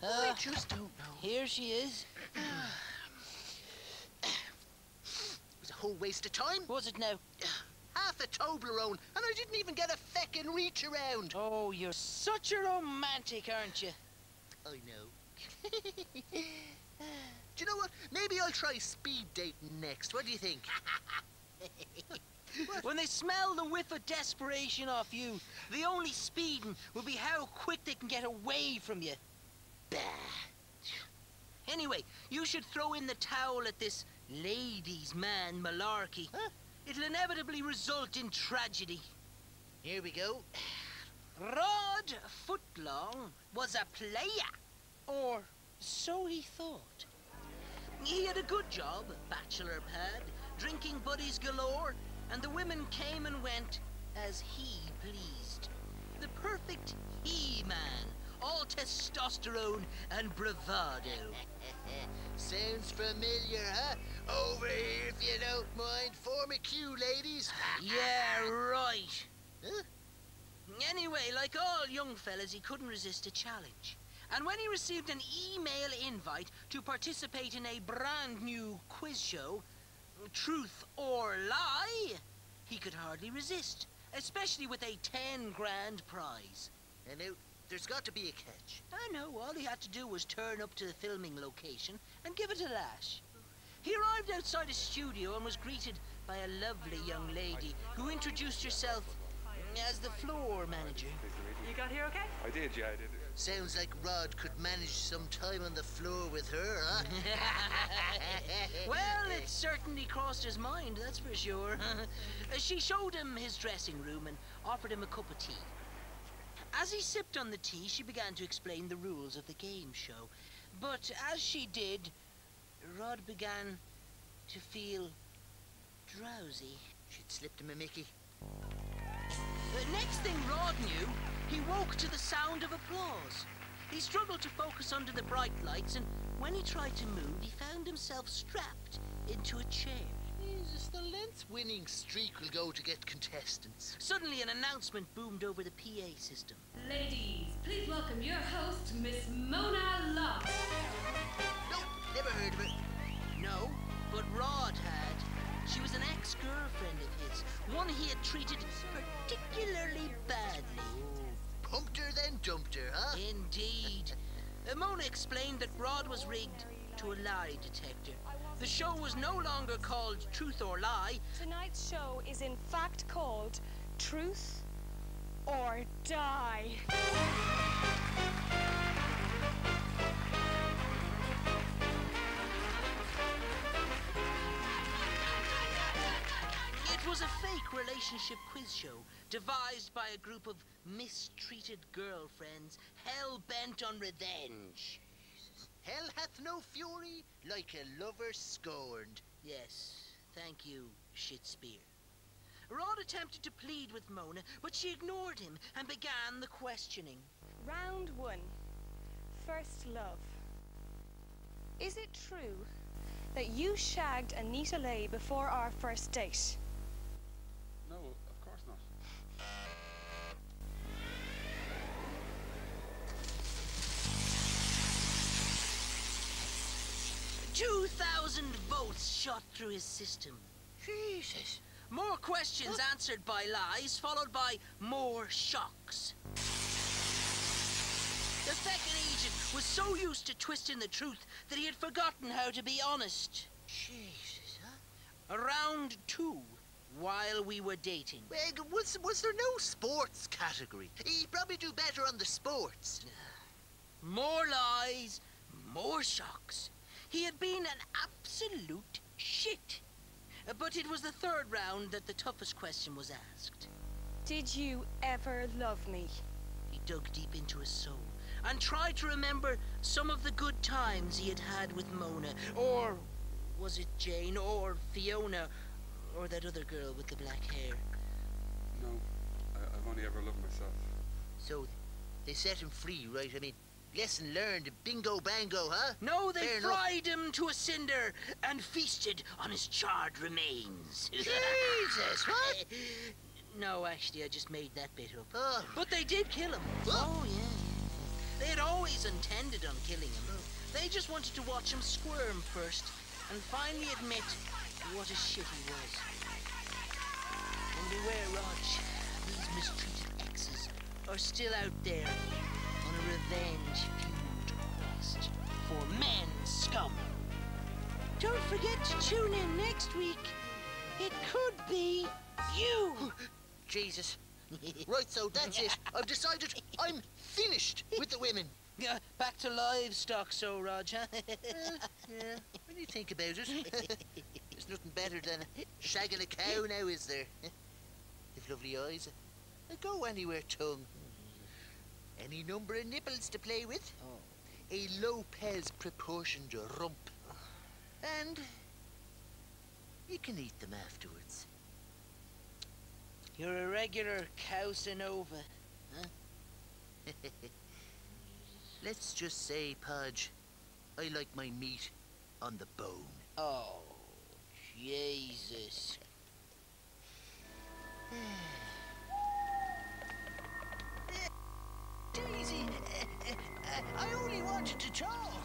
I just don't know. Here she is. It was a whole waste of time. Was it now? Half a Toblerone, and I didn't even get a feckin' reach around. Oh, you're such a romantic, aren't you? I know. Do you know what? Maybe I'll try speed dating next. What do you think? When they smell the whiff of desperation off you, the only speeding will be how quick they can get away from you. Bah. Anyway, you should throw in the towel at this ladies' man malarkey. Huh? It'll inevitably result in tragedy. Here we go. Rod Footlong was a player. Or so he thought. He had a good job, bachelor pad, drinking buddies galore, and the women came and went as he pleased. The perfect he-man, all testosterone and bravado. Sounds familiar, huh? Over here, if you don't mind. Form a queue, ladies. Yeah, right. Huh? Anyway, like all young fellas, he couldn't resist a challenge. And when he received an email invite to participate in a brand new quiz show, Truth or Lie, he could hardly resist, especially with a 10 grand prize. And now, there's got to be a catch. I know, all he had to do was turn up to the filming location and give it a lash. He arrived outside a studio and was greeted by a lovely young lady who introduced herself as the floor manager. You got here okay? I did, yeah, I did. Sounds like Rod could manage some time on the floor with her, huh? Well, it certainly crossed his mind, that's for sure. She showed him his dressing room and offered him a cup of tea. As he sipped on the tea, she began to explain the rules of the game show. But as she did, Rod began to feel drowsy. She'd slipped him a Mickey. The next thing Rod knew, he woke to the sound of applause. He struggled to focus under the bright lights, and when he tried to move, he found himself strapped into a chair. Jesus, the length winning streak will go to get contestants. Suddenly, an announcement boomed over the PA system. Ladies, please welcome your host, Miss Mona Love. Nope, never heard of her. No, but Rod had. She was an ex-girlfriend of his, one he had treated particularly badly. Pumped her, then dumped her, huh? Indeed. Mona explained that Rod was rigged to a lie detector. The show was no longer called Truth or Lie. Tonight's show is in fact called Truth or Die. It was a fake relationship quiz show devised by a group of mistreated girlfriends hell-bent on revenge. Hell hath no fury like a lover scorned. Yes, thank you, Shitspear. Rod attempted to plead with Mona, but she ignored him and began the questioning. Round 1. First love. Is it true that you shagged Anita Leigh before our first date? No, of course not. 2,000 votes shot through his system. Jesus. More questions answered by lies, followed by more shocks. The second agent was so used to twisting the truth that he had forgotten how to be honest. Jesus, huh? Round 2, while we were dating. Well, was there no sports category? He'd probably do better on the sports. More lies, more shocks. He had been an absolute shit. But it was the third round that the toughest question was asked. Did you ever love me? He dug deep into his soul and tried to remember some of the good times he had had with Mona. Or was it Jane, or Fiona, or that other girl with the black hair? No, I've only ever loved myself. So, they set him free, right? I mean, lesson learned, bingo bango, huh? No, they Fair fried him to a cinder and feasted on his charred remains. Jesus, what? No, actually, I just made that bit up. Oh. But they did kill him. What? Oh, yeah. They'd always intended on killing him. They just wanted to watch him squirm first and finally admit what a shit he was. And beware, Rodge. These mistreated exes are still out there on a revenge feud quest for men scum. Don't forget to tune in next week. It could be you. Jesus. Right, so that's it. I've decided I'm finished with the women. Back to livestock, so, Rodge, huh? Yeah, when you think about it. There's nothing better than shagging a cow now, is there? They've lovely eyes. A go anywhere tongue. Any number of nipples to play with. Oh. A Lopez proportioned rump. And you can eat them afterwards. You're a regular Casanova, huh? Let's just say, Podge, I like my meat on the bone. Oh, Jesus. Daisy, I only wanted to talk.